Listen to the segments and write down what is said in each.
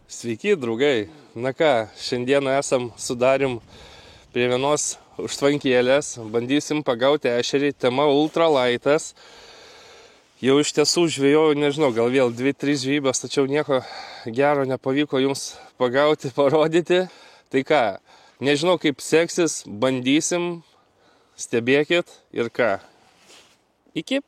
Sveiki, draugai. Na ką, šiandieną esam sudarim prie vienos užtvankėlės. Bandysim pagauti ešerį. Tema ultralaitas. Jau iš tiesų žvejojau, nežinau, gal vėl 2-3 žvejybas, tačiau nieko gero nepavyko jums pagauti, parodyti. Tai ką, nežinau kaip seksis, bandysim, stebėkit ir ką. Iki.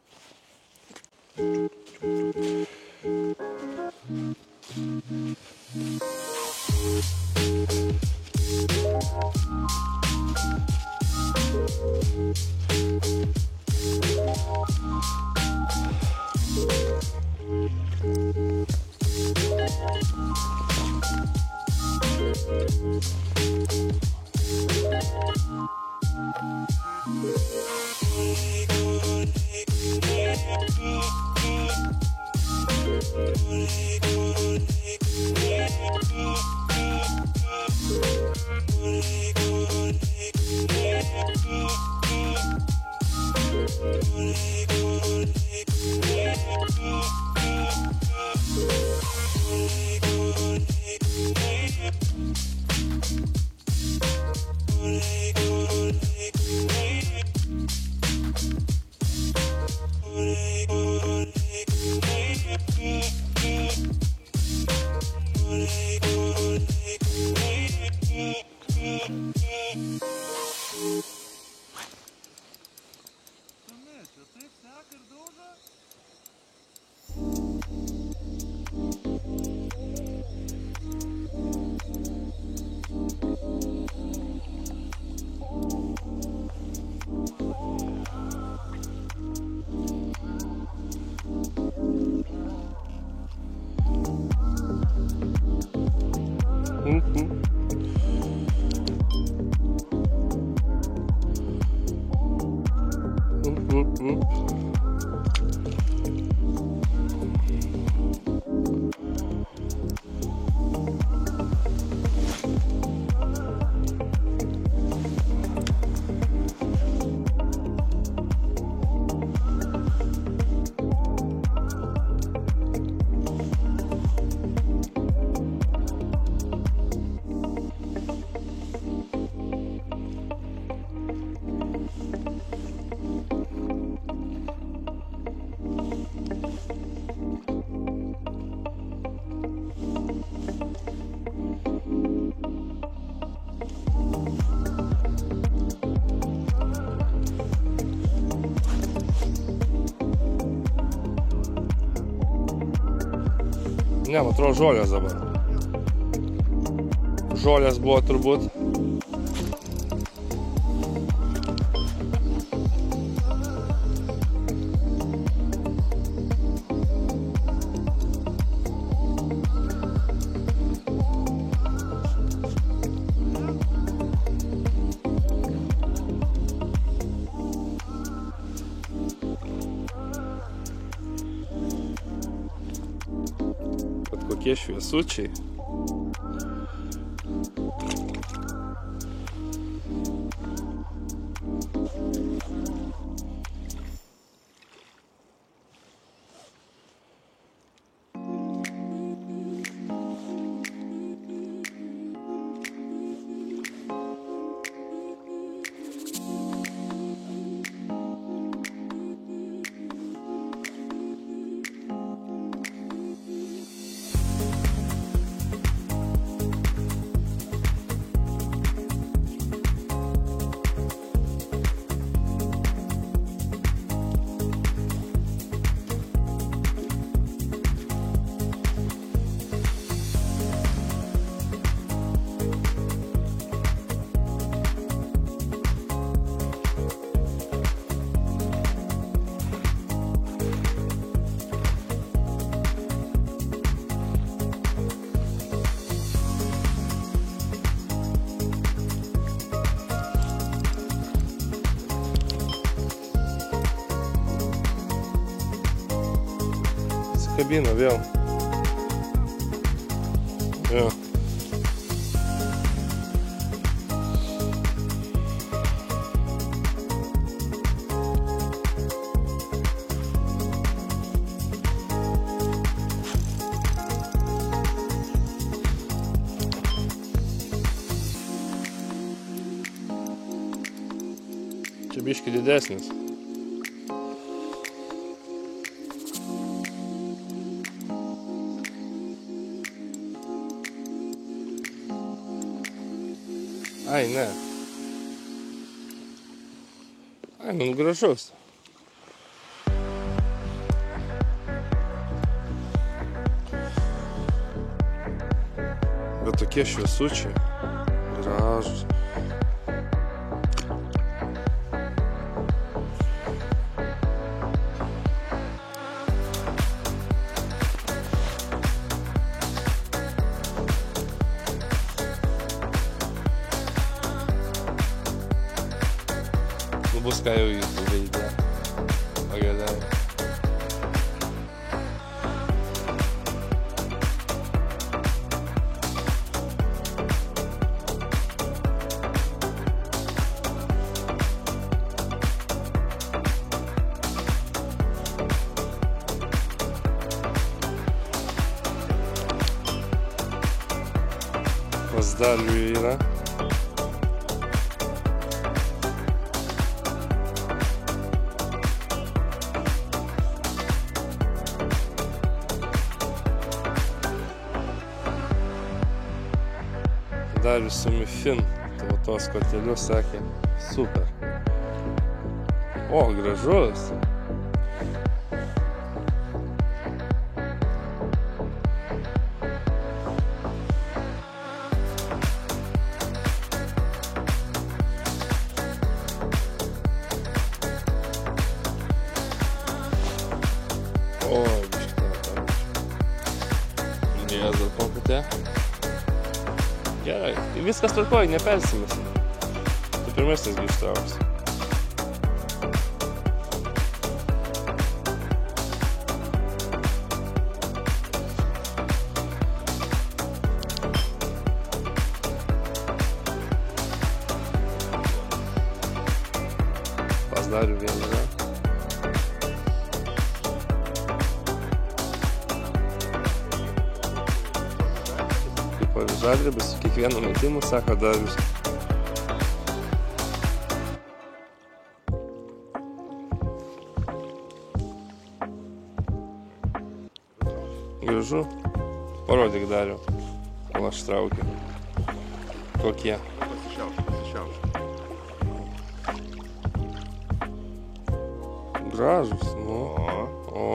Ne, man atrodo žolės dabar. Žolės buvo turbūt. Kokie šviesučiai. Kabina vėl. Jo. biškį didesnis. Ai, ne. Ai, nu gražus. Bet tokie šviesučiai. Gražus. Bus ką jau jūsų veidė. Pagaliau. Pazdalių yra. Darius su Mifin, tuos kortelius sakė, super. O, gražus. O, biškį tą. Jėzau, komputė. Gerai, viskas tvarkoja, nepersimesi. Tu pirmasis ištrauksi. Pazdariu vėl yra. Žadrebis su kiekvienu metimu, sako Darius. Gražu. Parodyk Dariau, kol aš traukiu. Kokie? Pasišiauš. Gražus, nu. O.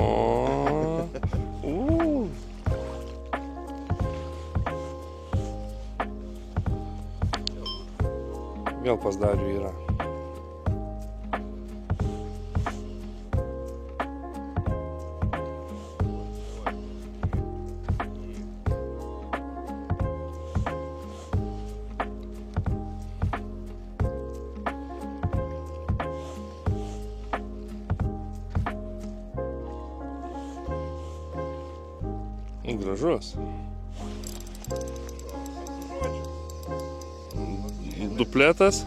Vėl Pazdarių yra. Gražus. Dupletas.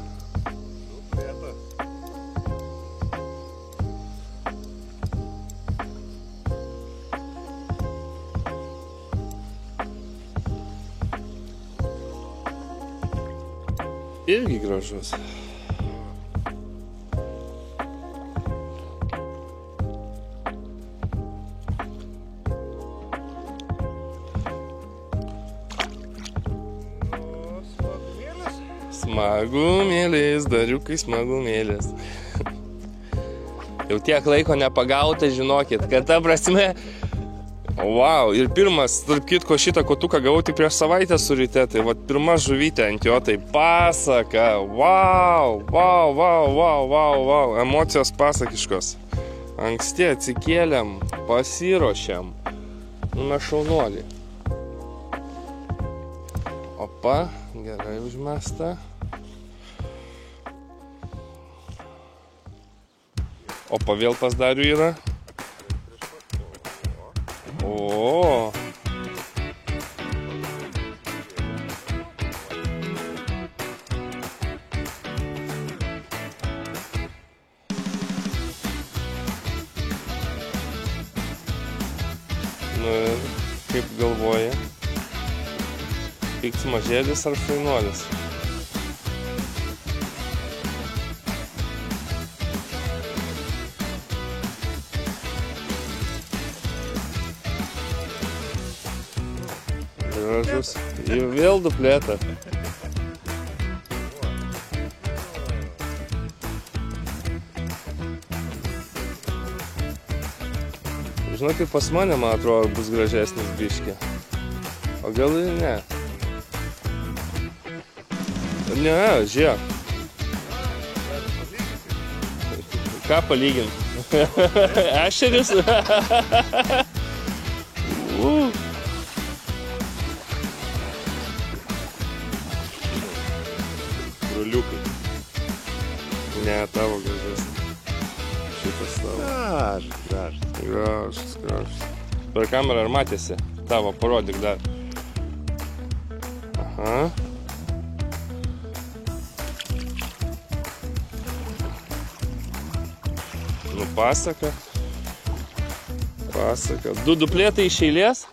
Irgi gražus. Smagumėlis, Dariukai, smagumėlis. Jau tiek laiko nepagauta, žinokit, kad ta prasme... Wow, ir pirmas, tarp kitko, šitą kotuką gavau tik prieš savaitę su ryte, tai vat pirma žuvytė ant jo, tai pasaka. Wow, emocijos pasakiškos. Anksti atsikėlėm, pasiruošėm. Nu, mes šaunuolį. Opa, gerai užmesta. Opa, vėl Pazdarių yra. O. Nu ir kaip galvoja, pikts mažėlis ar šaunuolis? Gražus. Ir vėl duplėta. Žinau, kaip pas mane, man atrodo, bus gražesnis biškė. O gal ir ne. Ne, žiūrėk. Ką palygint? Ešeris? Ruliukai. Ne, tavo gražesnis. Šitas tavo. Gražus. Per kamerą ar matėsi? Tavo, parodyk dar. Aha. Nu, pasaka. Du duplėtai iš eilės?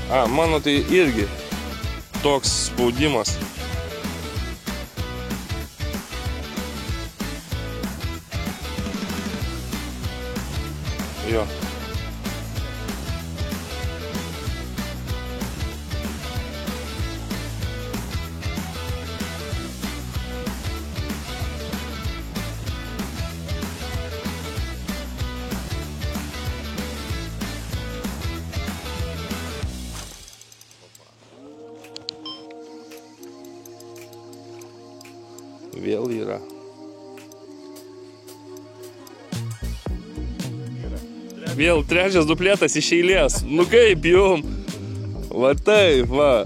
A, mano tai irgi toks spaudimas. Jo. Vėl yra. Vėl trečias duplėtas iš eilės. Nu kaip jum? Va taip, va.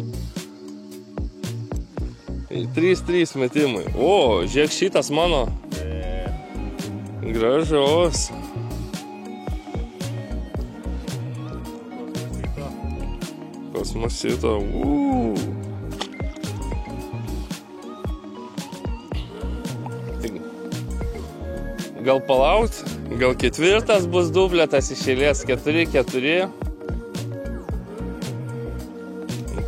3-3 metimai. O, žiūrėk, šitas mano. Gražus. Kosmosito. Gal palaukt, gal ketvirtas bus dublėtas iš eilės 4-4.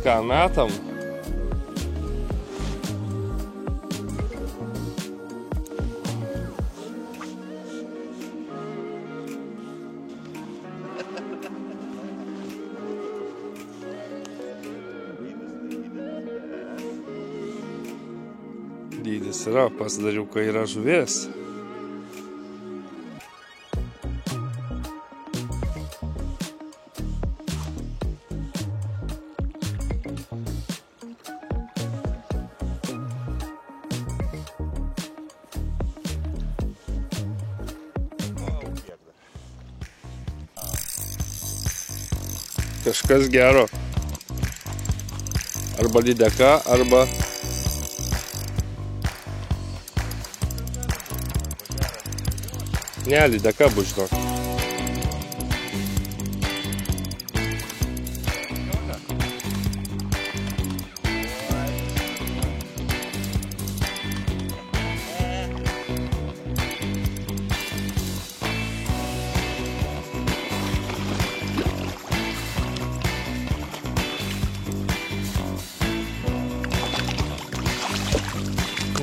Ką metam? Dydis yra, pasidariau, kai yra žuvies. Kažkas gero. Arba lydeka, arba... Ne, lydeka bus, žinok.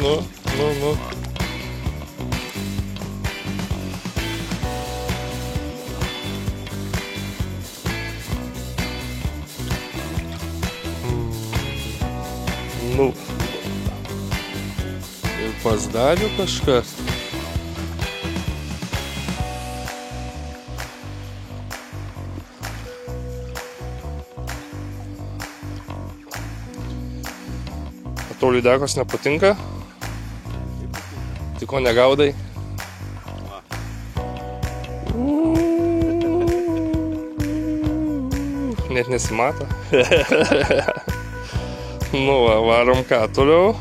Nu. Nu. Ir pasidarė kažkas. Tau lydekos nepatinka? Tai ko negaudai? Net nesimato. Nu, varom ką toliau.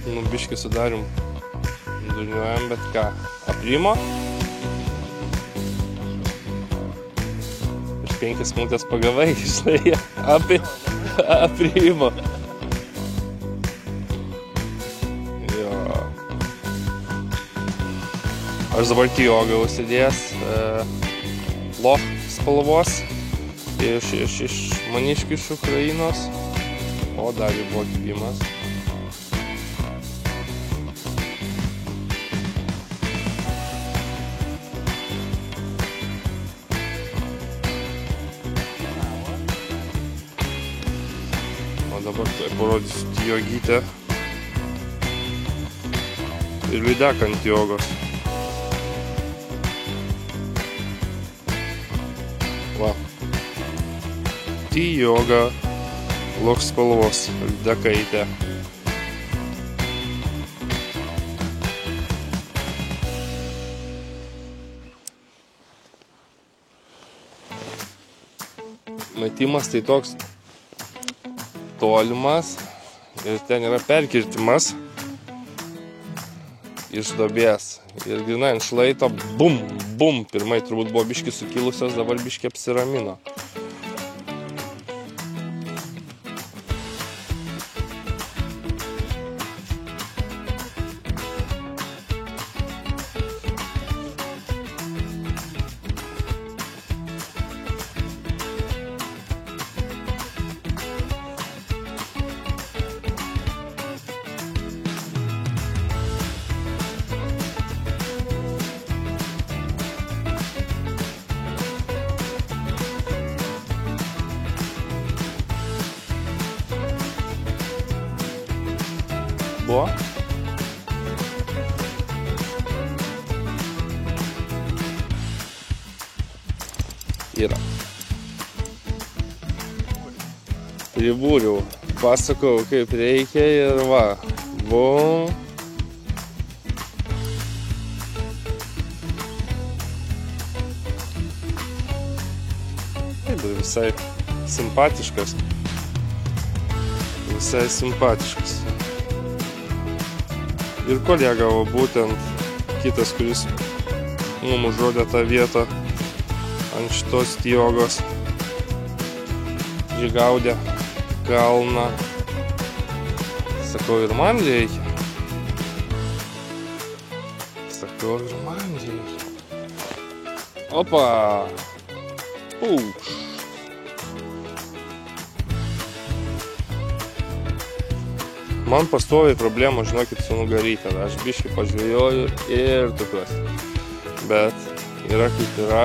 Nu, biškį sudarim. Durniuojam, bet ką. Aprimo. Iš 5 minutės pagavai, žinai. Aprimo. Aš dabar Tioga užsidėjęs loch spalvos iš Maniškių iš Ukrainos, o dar buvo kibimas. Tai parodysiu jogytę. Ir lydeką ant jogos. Va. Joga. Loks spalvos. Lydekaitė. Metimas tai toks tolimas ir ten yra perkirtimas iš duobės ir grynai ant šlaito bum, bum. Pirmai turbūt buvo biški sukilusios, dabar biški apsiramino. Buvo. Yra. Pribūriau, pasakau kaip reikia ir va. Bum. Taip, visai simpatiškas. Visai simpatiškas. Ir kolega, o būtent kitas, kuris mums užrodė tą vietą ant šitos jogos, žigaudė kalną. Sakau, ir man reikia. Sakau, ir man reikia. Opa! Pūš! Man pastoviai problemų, žinokit, su nugaryte. Aš biškį pažvėjoju ir tupiuosi. Bet yra kaip yra.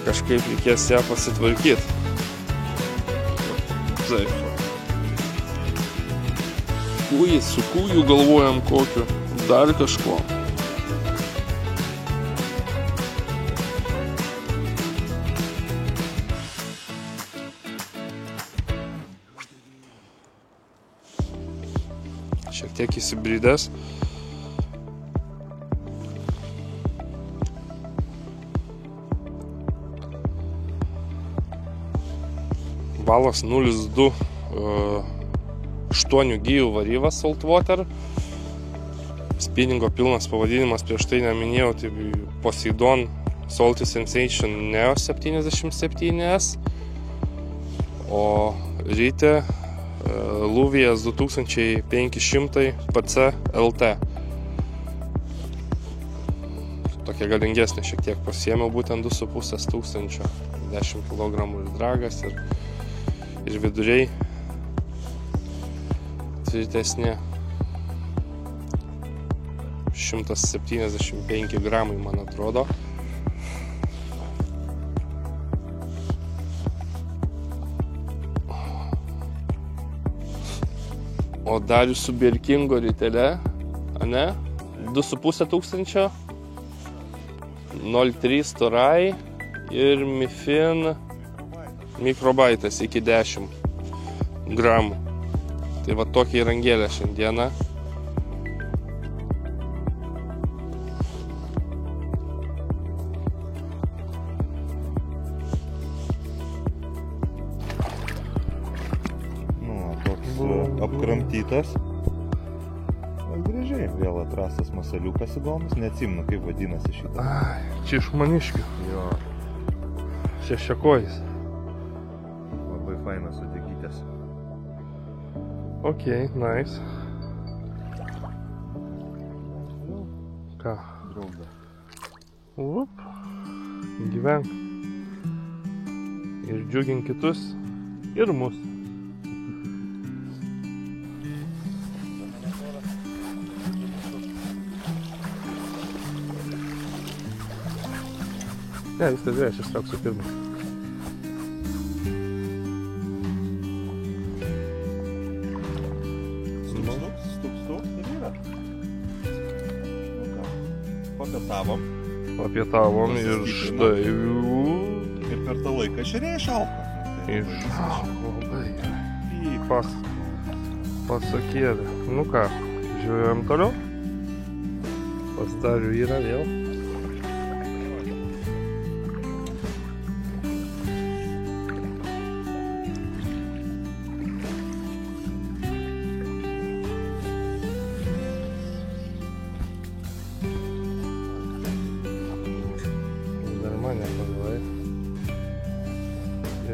Kažkaip reikės ją pasitvarkyti. Taip. Su kūju galvojam kokiu. Dar kažko. Šiek tiek įsibridęs. Valas 0,2 8 gijų varyvas Saltwater. Spinningo pilnas pavadinimas, prieš tai neminėjau, tai Poseidon Salty Sensation Neo 77S. O ryte Luvijas 2500 PC LT. Tokia galingesnė šiek tiek pasiėmiau, būtent 2500, 10 kg ir dragas ir viduriai tvirtesnė. 175 gramai, man atrodo. O Darius su Birkingo ritele, ane? 2500, 0,3 torai ir Mifin mikrobaitas iki 10 gramų. Tai va tokia įrangėlė šiandieną. Apkramtytas. Gražiai, vėl atrastas masaliukas įdomus, neatsimenu kaip vadinasi šitą. Čia iš maniškių. Jo. Šešiakojis. Labai fainas sudegytės. Ok, nice. Ką? Drauga. Up. Gyvenk. Ir džiugink kitus. Ir mus. Ne, viskas gerai, aš ištrauksiu pirmą. Stup ir yra. Nu ką, papietavom. Papietavom ir štai. Ir per tą laiką šeriai išauko. Išauko labai gerai. Pasakėlė. Nu ką, žiūrėjom toliau. Pastariu yra vėl.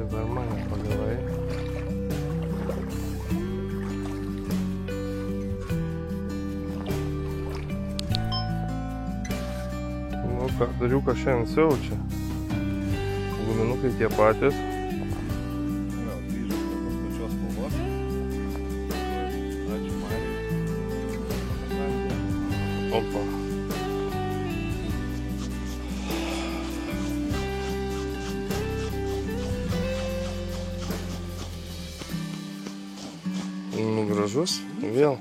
Dar mane pagavai. Nu ką, dariukas šiandien siaučia. Guminukai tie patys. Vėl grįžom prie tos pačios spalvos. Ačiū Marijai. Opa. Nu, gražus, vėl.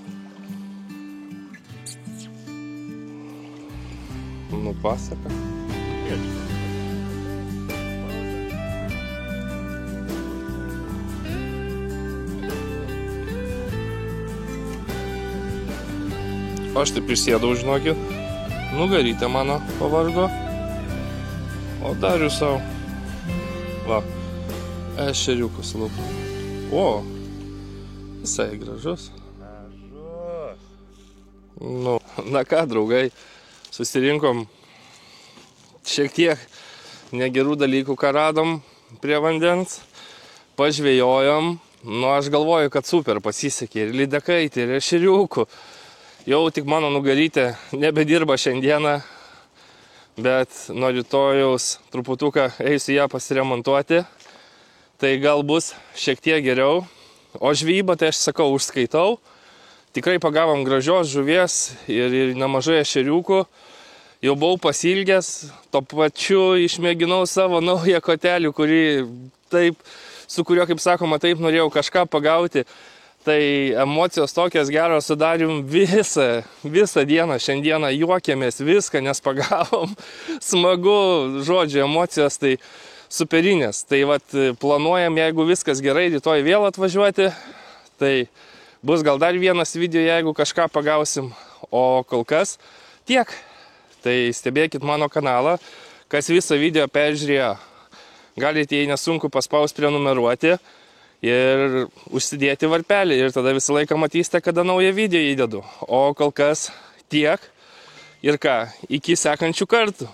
Nu, pasaka. Aš taip prisėdau, žinokit. Nugarytė mano pavargo. O dariu savo. Va, ešeriukus lupu. O! Visai gražus. Nu, na ką, draugai, susirinkom šiek tiek negerų dalykų, ką radom prie vandens, pažvejojom. Nu, aš galvoju, kad super pasisekė ir lydekaitė, ir ešeriukų. Jau tik mano nugarytė nebedirba šiandieną, bet nuo rytojaus truputuką eisiu ją pasiremontuoti. Tai gal bus šiek tiek geriau. O žvejybą, tai aš sakau, užskaitau. Tikrai pagavom gražios žuvies ir nemažai ešeriukų. Jau buvau pasilgęs, to pačiu išmėginau savo naują kotelį, su kuriuo, kaip sakoma, taip norėjau kažką pagauti. Tai emocijos tokios geros sudarėm visą dieną. Šiandieną juokėmės viską, nes pagavom. Smagu, žodžiu, emocijos tai superinės. Tai vat planuojam, jeigu viskas gerai, rytoj vėl atvažiuoti. Tai bus gal dar vienas video, jeigu kažką pagausim. O kol kas tiek. Tai stebėkit mano kanalą. Kas visą video peržiūrėjo, galite, jei nesunku, paspausti prenumeruoti ir užsidėti varpelį. Ir tada visą laiką matysite, kada naują video įdedu. O kol kas tiek. Ir ką, iki sekančių kartų.